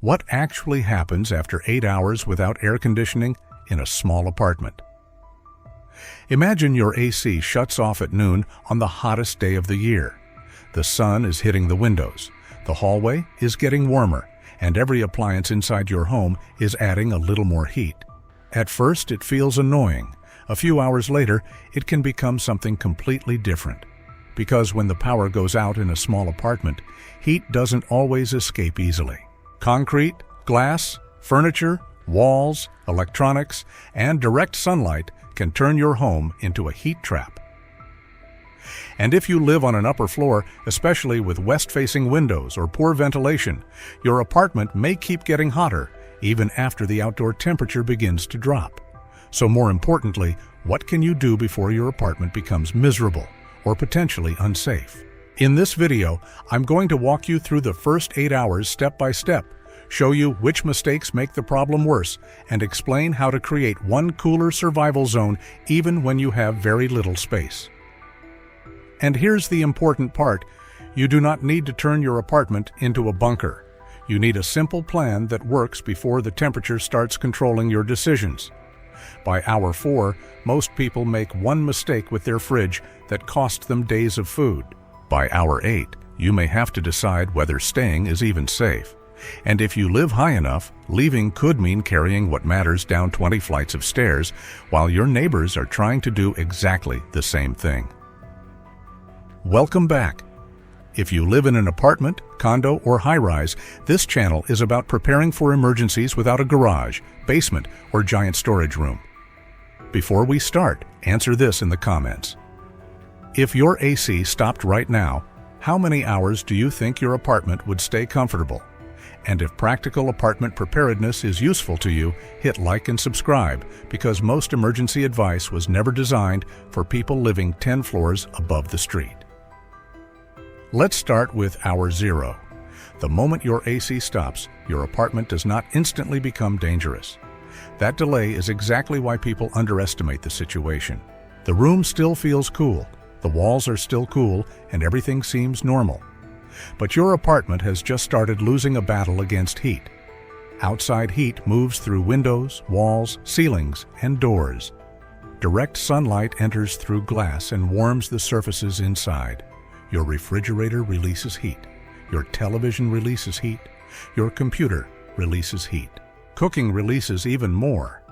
What actually happens after 8 hours without air conditioning in a small apartment? Imagine your AC shuts off at noon on the hottest day of the year. The sun is hitting the windows, the hallway is getting warmer, and every appliance inside your home is adding a little more heat. At first, it feels annoying. A few hours later, it can become something completely different. Because when the power goes out in a small apartment, heat doesn't always escape easily. Concrete, glass, furniture, walls, electronics, and direct sunlight can turn your home into a heat trap. And if you live on an upper floor, especially with west-facing windows or poor ventilation, your apartment may keep getting hotter even after the outdoor temperature begins to drop. So more importantly, what can you do before your apartment becomes miserable or potentially unsafe? In this video, I'm going to walk you through the first 8 hours step by step, show you which mistakes make the problem worse, and explain how to create one cooler survival zone even when you have very little space. And here's the important part: you do not need to turn your apartment into a bunker. You need a simple plan that works before the temperature starts controlling your decisions. By hour 4, most people make one mistake with their fridge that costs them days of food. By hour 8, you may have to decide whether staying is even safe. And if you live high enough, leaving could mean carrying what matters down 20 flights of stairs while your neighbors are trying to do exactly the same thing. Welcome back. If you live in an apartment, condo, or high-rise, this channel is about preparing for emergencies without a garage, basement, or giant storage room. Before we start, answer this in the comments. If your AC stopped right now, how many hours do you think your apartment would stay comfortable? And if practical apartment preparedness is useful to you, hit like and subscribe, because most emergency advice was never designed for people living 10 floors above the street. Let's start with hour 0. The moment your AC stops, your apartment does not instantly become dangerous. That delay is exactly why people underestimate the situation. The room still feels cool, the walls are still cool, and everything seems normal. But your apartment has just started losing a battle against heat. Outside heat moves through windows, walls, ceilings, and doors. Direct sunlight enters through glass and warms the surfaces inside. Your refrigerator releases heat. Your television releases heat. Your computer releases heat. Cooking releases even more.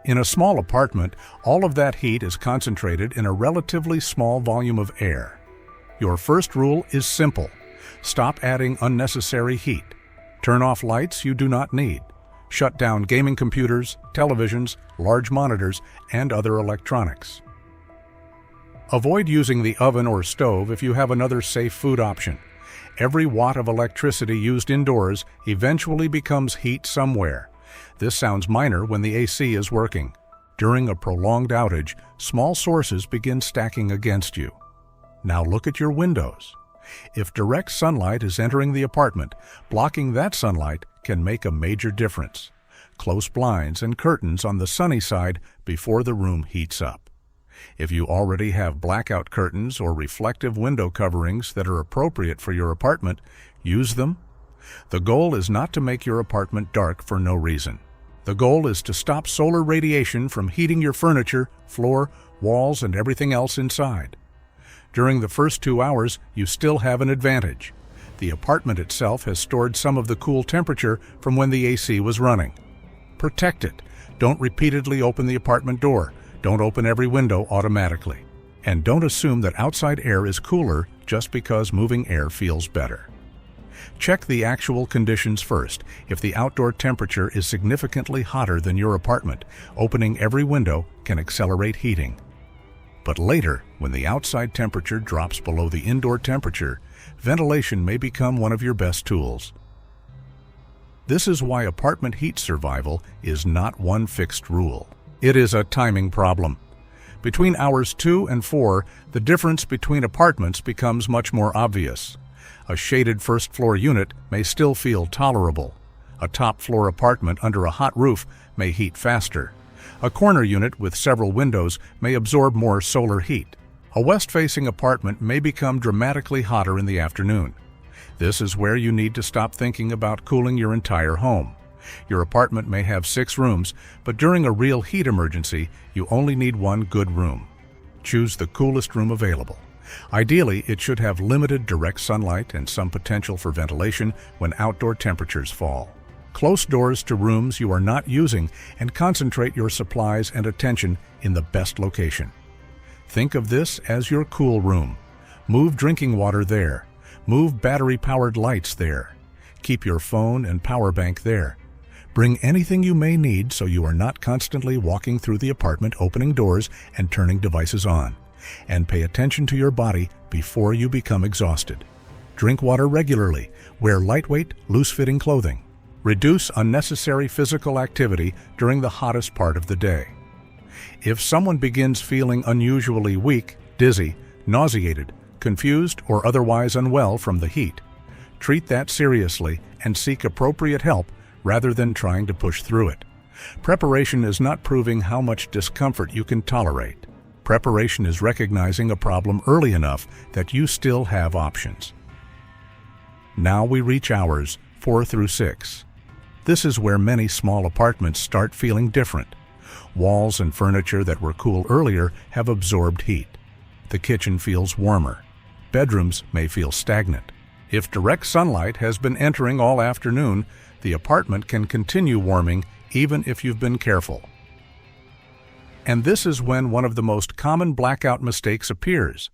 In a small apartment, all of that heat is concentrated in a relatively small volume of air. Your first rule is simple. Stop adding unnecessary heat. Turn off lights you do not need. Shut down gaming computers, televisions, large monitors, and other electronics. Avoid using the oven or stove if you have another safe food option. Every watt of electricity used indoors eventually becomes heat somewhere. This sounds minor when the AC is working. During a prolonged outage, small sources begin stacking against you. Now look at your windows. If direct sunlight is entering the apartment, blocking that sunlight can make a major difference. Close blinds and curtains on the sunny side before the room heats up. If you already have blackout curtains or reflective window coverings that are appropriate for your apartment, use them. The goal is not to make your apartment dark for no reason. The goal is to stop solar radiation from heating your furniture, floor, walls, and everything else inside. During the first 2 hours, you still have an advantage. The apartment itself has stored some of the cool temperature from when the AC was running. Protect it. Don't repeatedly open the apartment door. Don't open every window automatically. And don't assume that outside air is cooler just because moving air feels better. Check the actual conditions first. If the outdoor temperature is significantly hotter than your apartment, opening every window can accelerate heating. But later, when the outside temperature drops below the indoor temperature, ventilation may become one of your best tools. This is why apartment heat survival is not one fixed rule. It is a timing problem. Between hours 2 and 4, the difference between apartments becomes much more obvious. A shaded first-floor unit may still feel tolerable. A top-floor apartment under a hot roof may heat faster. A corner unit with several windows may absorb more solar heat. A west-facing apartment may become dramatically hotter in the afternoon. This is where you need to stop thinking about cooling your entire home. Your apartment may have 6 rooms, but during a real heat emergency, you only need one good room. Choose the coolest room available. Ideally, it should have limited direct sunlight and some potential for ventilation when outdoor temperatures fall. Close doors to rooms you are not using and concentrate your supplies and attention in the best location. Think of this as your cool room. Move drinking water there. Move battery-powered lights there. Keep your phone and power bank there. Bring anything you may need so you are not constantly walking through the apartment opening doors and turning devices on. And pay attention to your body before you become exhausted. Drink water regularly. Wear lightweight, loose-fitting clothing. Reduce unnecessary physical activity during the hottest part of the day. If someone begins feeling unusually weak, dizzy, nauseated, confused, or otherwise unwell from the heat, treat that seriously and seek appropriate help rather than trying to push through it. Preparation is not proving how much discomfort you can tolerate. Preparation is recognizing a problem early enough that you still have options. Now we reach hours 4 through 6. This is where many small apartments start feeling different. Walls and furniture that were cool earlier have absorbed heat. The kitchen feels warmer. Bedrooms may feel stagnant. If direct sunlight has been entering all afternoon, the apartment can continue warming even if you've been careful. And this is when one of the most common blackout mistakes appears.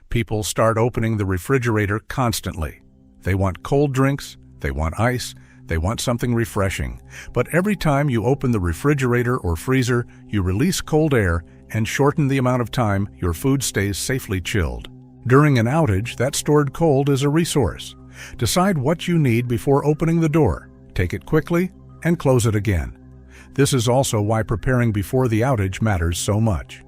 People start opening the refrigerator constantly. They want cold drinks, they want ice, they want something refreshing. But every time you open the refrigerator or freezer, you release cold air and shorten the amount of time your food stays safely chilled. During an outage, that stored cold is a resource. Decide what you need before opening the door. Take it quickly and close it again. This is also why preparing before the outage matters so much.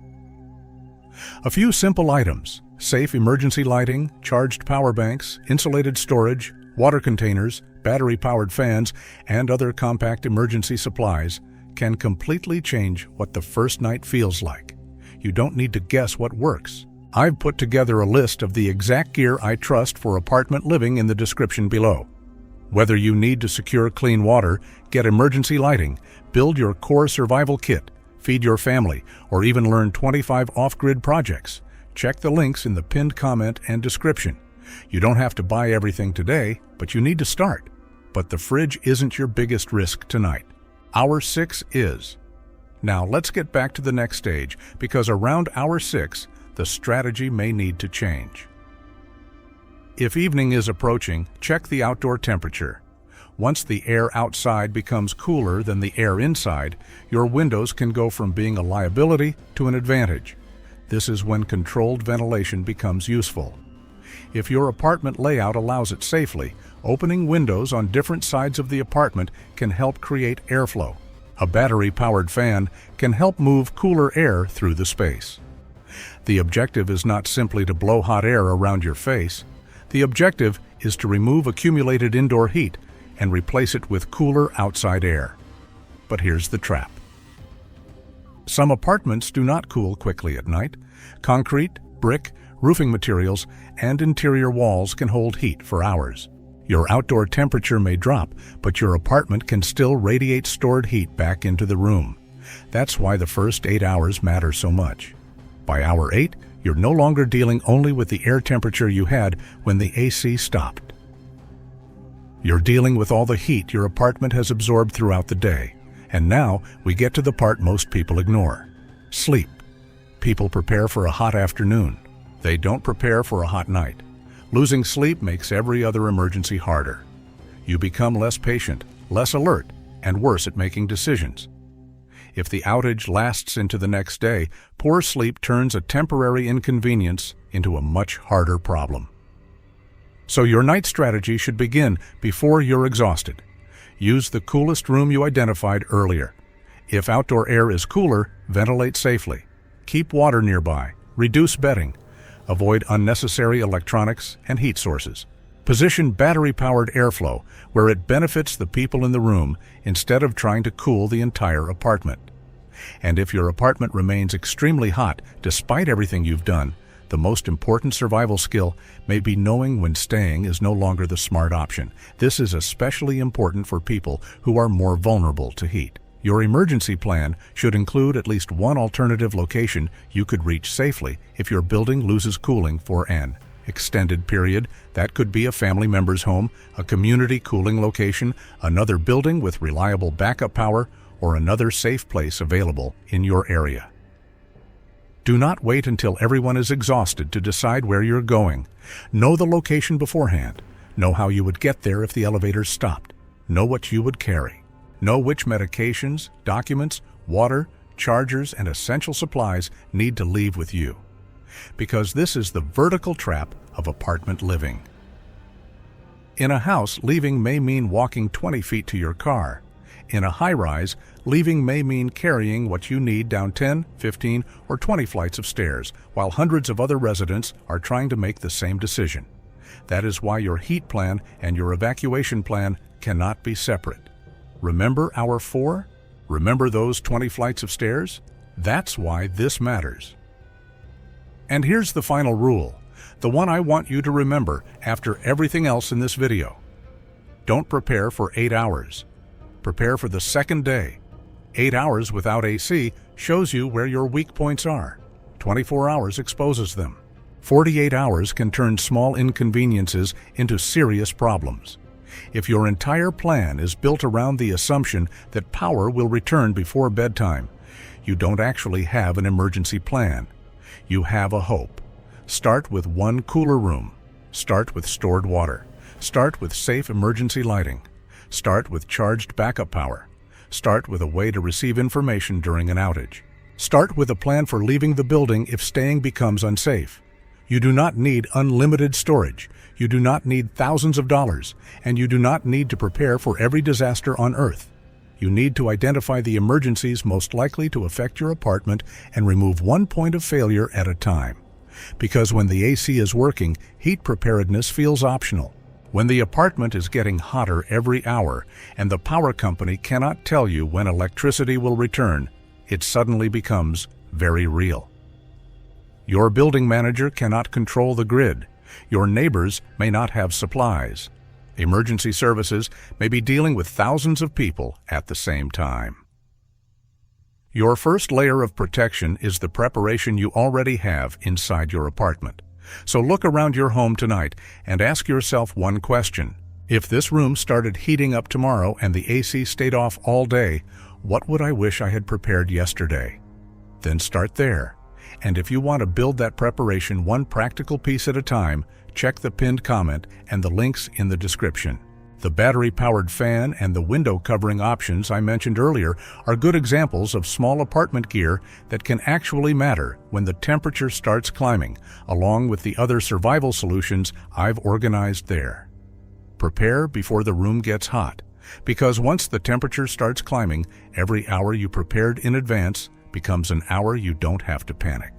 A few simple items: safe emergency lighting, charged power banks, insulated storage, water containers, battery-powered fans, and other compact emergency supplies can completely change what the first night feels like. You don't need to guess what works. I've put together a list of the exact gear I trust for apartment living in the description below. Whether you need to secure clean water, get emergency lighting, build your core survival kit, feed your family, or even learn 25 off-grid projects, check the links in the pinned comment and description. You don't have to buy everything today, but you need to start. But the fridge isn't your biggest risk tonight. Hour 6 is. Now let's get back to the next stage, because around hour 6, the strategy may need to change. If evening is approaching, check the outdoor temperature. Once the air outside becomes cooler than the air inside, your windows can go from being a liability to an advantage. This is when controlled ventilation becomes useful. If your apartment layout allows it safely, opening windows on different sides of the apartment can help create airflow. A battery-powered fan can help move cooler air through the space. The objective is not simply to blow hot air around your face. The objective is to remove accumulated indoor heat and replace it with cooler outside air. But here's the trap. Some apartments do not cool quickly at night. Concrete, brick, roofing materials, and interior walls can hold heat for hours. Your outdoor temperature may drop, but your apartment can still radiate stored heat back into the room. That's why the first 8 hours matter so much. By hour 8, you're no longer dealing only with the air temperature you had when the AC stopped. You're dealing with all the heat your apartment has absorbed throughout the day. And now we get to the part most people ignore: sleep. People prepare for a hot afternoon. They don't prepare for a hot night. Losing sleep makes every other emergency harder. You become less patient, less alert, and worse at making decisions. If the outage lasts into the next day, poor sleep turns a temporary inconvenience into a much harder problem. So your night strategy should begin before you're exhausted. Use the coolest room you identified earlier. If outdoor air is cooler, ventilate safely. Keep water nearby. Reduce bedding. Avoid unnecessary electronics and heat sources. Position battery-powered airflow where it benefits the people in the room instead of trying to cool the entire apartment. And if your apartment remains extremely hot despite everything you've done, The most important survival skill may be knowing when staying is no longer the smart option. This is especially important for people who are more vulnerable to heat. Your emergency plan should include at least one alternative location you could reach safely if your building loses cooling for an extended period. That could be a family member's home, a community cooling location, another building with reliable backup power, or another safe place available in your area. Do not wait until everyone is exhausted to decide where you're going. Know the location beforehand. Know how you would get there if the elevator stopped. Know what you would carry. Know which medications, documents, water, chargers, and essential supplies need to leave with you. Because this is the vertical trap of apartment living. In a house, leaving may mean walking 20 feet to your car. In a high-rise, leaving may mean carrying what you need down 10, 15, or 20 flights of stairs, while hundreds of other residents are trying to make the same decision. That is why your heat plan and your evacuation plan cannot be separate. Remember hour 4? Remember those 20 flights of stairs? That's why this matters. And here's the final rule, the one I want you to remember after everything else in this video. Don't prepare for 8 hours. Prepare for the second day. 8 hours without AC shows you where your weak points are. 24 hours exposes them. 48 hours can turn small inconveniences into serious problems. If your entire plan is built around the assumption that power will return before bedtime, you don't actually have an emergency plan. You have a hope. Start with one cooler room. Start with stored water. Start with safe emergency lighting. Start with charged backup power. Start with a way to receive information during an outage. Start with a plan for leaving the building if staying becomes unsafe. You do not need unlimited storage. You do not need thousands of dollars, and you do not need to prepare for every disaster on Earth. You need to identify the emergencies most likely to affect your apartment and remove one point of failure at a time. Because when the AC is working, heat preparedness feels optional. When the apartment is getting hotter every hour and the power company cannot tell you when electricity will return, it suddenly becomes very real. Your building manager cannot control the grid. Your neighbors may not have supplies. Emergency services may be dealing with thousands of people at the same time. Your first layer of protection is the preparation you already have inside your apartment. So look around your home tonight and ask yourself one question. If this room started heating up tomorrow and the AC stayed off all day, what would I wish I had prepared yesterday? Then start there. And if you want to build that preparation one practical piece at a time, check the pinned comment and the links in the description. The battery-powered fan and the window covering options I mentioned earlier are good examples of small apartment gear that can actually matter when the temperature starts climbing, along with the other survival solutions I've organized there. Prepare before the room gets hot, because once the temperature starts climbing, every hour you prepared in advance becomes an hour you don't have to panic.